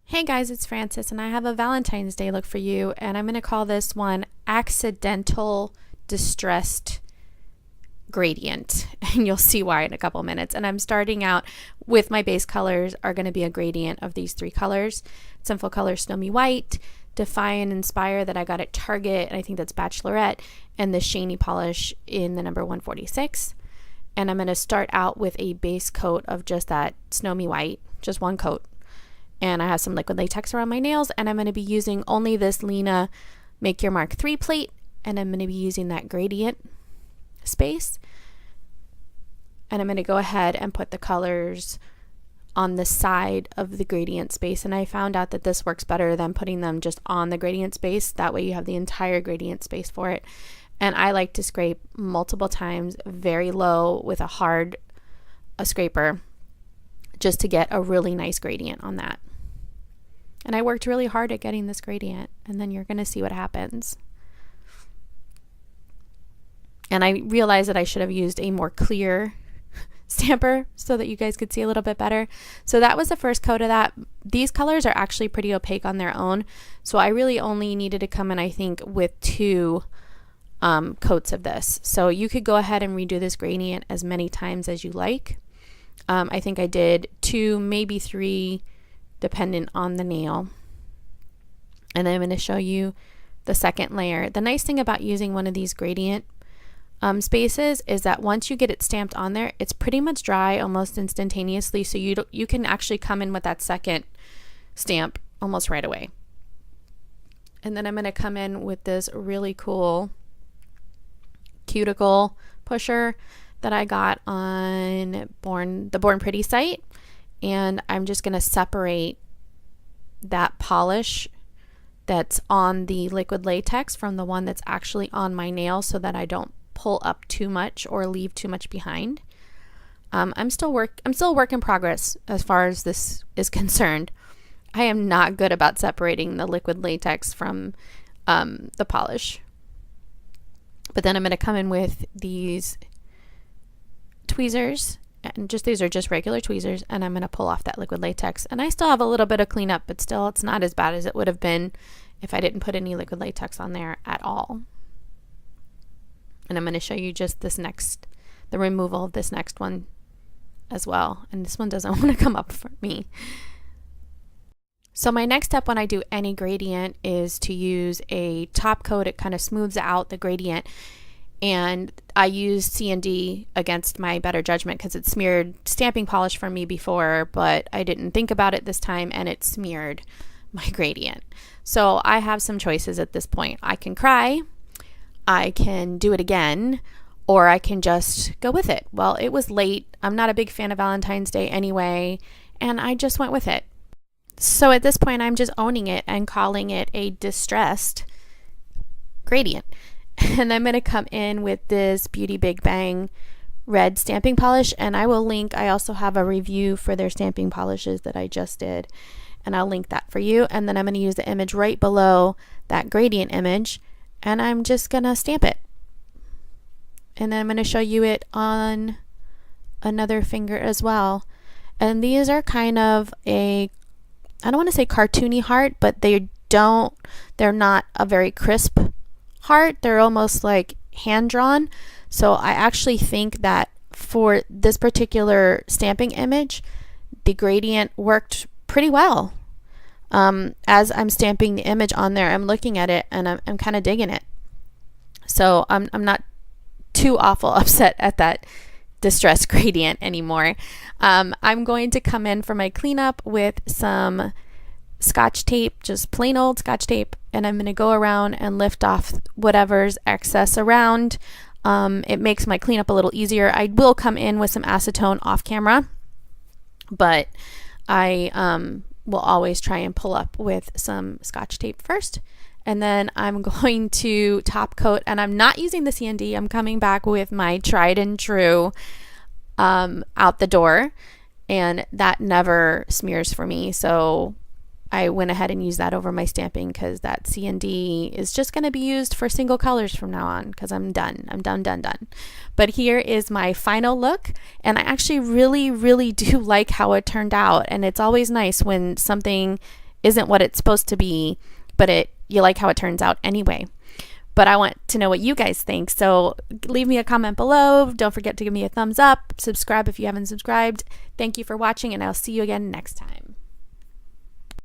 Hey guys, it's Frances and I have a Valentine's Day look for you, and I'm going to call this one Accidental Distressed Gradient, and you'll see why in a couple minutes. And I'm starting out with my base colors are going to be a gradient of these three colors: Sinful Colors Snowy White, Defy and Inspire that I got at Target, and I think that's Bachelorette, and the Shany polish in the number 146. And I'm going to start out with a base coat of just that snowy white, just one coat. And I have some liquid latex around my nails, and I'm going to be using only this Lina Make Your Mark 3 plate, and I'm going to be using that gradient space. And I'm going to go ahead and put the colors on the side of the gradient space, and I found out that this works better than putting them just on the gradient space. That way you have the entire gradient space for it. And I like to scrape multiple times very low with a scraper, just to get a really nice gradient on that. And I worked really hard at getting this gradient, and then you're going to see what happens. And I realized that I should have used a more clear stamper so that you guys could see a little bit better. So that was the first coat of that. These colors are actually pretty opaque on their own, so I really only needed to come in, I think, with two coats of this. So you could go ahead and redo this gradient as many times as you like. I think I did 2, maybe 3, dependent on the nail. And then I'm going to show you the second layer. The nice thing about using one of these gradient spaces is that once you get it stamped on there, it's pretty much dry almost instantaneously, so you can actually come in with that second stamp almost right away. And then I'm going to come in with this really cool cuticle pusher that I got on the Born Pretty site, and I'm just going to separate that polish that's on the liquid latex from the one that's actually on my nail, so that I don't pull up too much or leave too much behind. I'm still work in progress as far as this is concerned. I am not good about separating the liquid latex from the polish. But then I'm going to come in with these tweezers, and these are just regular tweezers, and I'm going to pull off that liquid latex. And I still have a little bit of cleanup, but still it's not as bad as it would have been if I didn't put any liquid latex on there at all. And I'm going to show you just the removal of this next one as well. And this one doesn't want to come up for me. So my next step when I do any gradient is to use a top coat. It kind of smooths out the gradient. And I used C&D against my better judgment because it smeared stamping polish for me before, but I didn't think about it this time, and it smeared my gradient. So I have some choices at this point. I can cry, I can do it again, or I can just go with it. Well, it was late. I'm not a big fan of Valentine's Day anyway, and I just went with it. So at this point, I'm just owning it and calling it a distressed gradient. And I'm going to come in with this Beauty Big Bang red stamping polish, and I will link, I also have a review for their stamping polishes that I just did, and I'll link that for you. And then I'm going to use the image right below that gradient image, and I'm just going to stamp it. And then I'm going to show you it on another finger as well. And these are kind of I don't want to say cartoony heart, but they're not a very crisp heart. They're almost like hand drawn. So I actually think that for this particular stamping image, the gradient worked pretty well. As I'm stamping the image on there, I'm looking at it and I'm kind of digging it. So I'm not too awful upset at that distress gradient anymore. I'm going to come in for my cleanup with some Scotch tape, just plain old Scotch tape, and I'm going to go around and lift off whatever's excess around. It makes my cleanup a little easier. I will come in with some acetone off camera, but I will always try and pull up with some Scotch tape first. And then I'm going to top coat, and I'm not using the C&D. I'm coming back with my tried and true out the door, and that never smears for me. So I went ahead and used that over my stamping because that C&D is just going to be used for single colors from now on because I'm done. I'm done. But here is my final look, and I actually really do like how it turned out. And it's always nice when something isn't what it's supposed to be, but you like how it turns out anyway. But I want to know what you guys think. So leave me a comment below. Don't forget to give me a thumbs up. Subscribe if you haven't subscribed. Thank you for watching, and I'll see you again next time.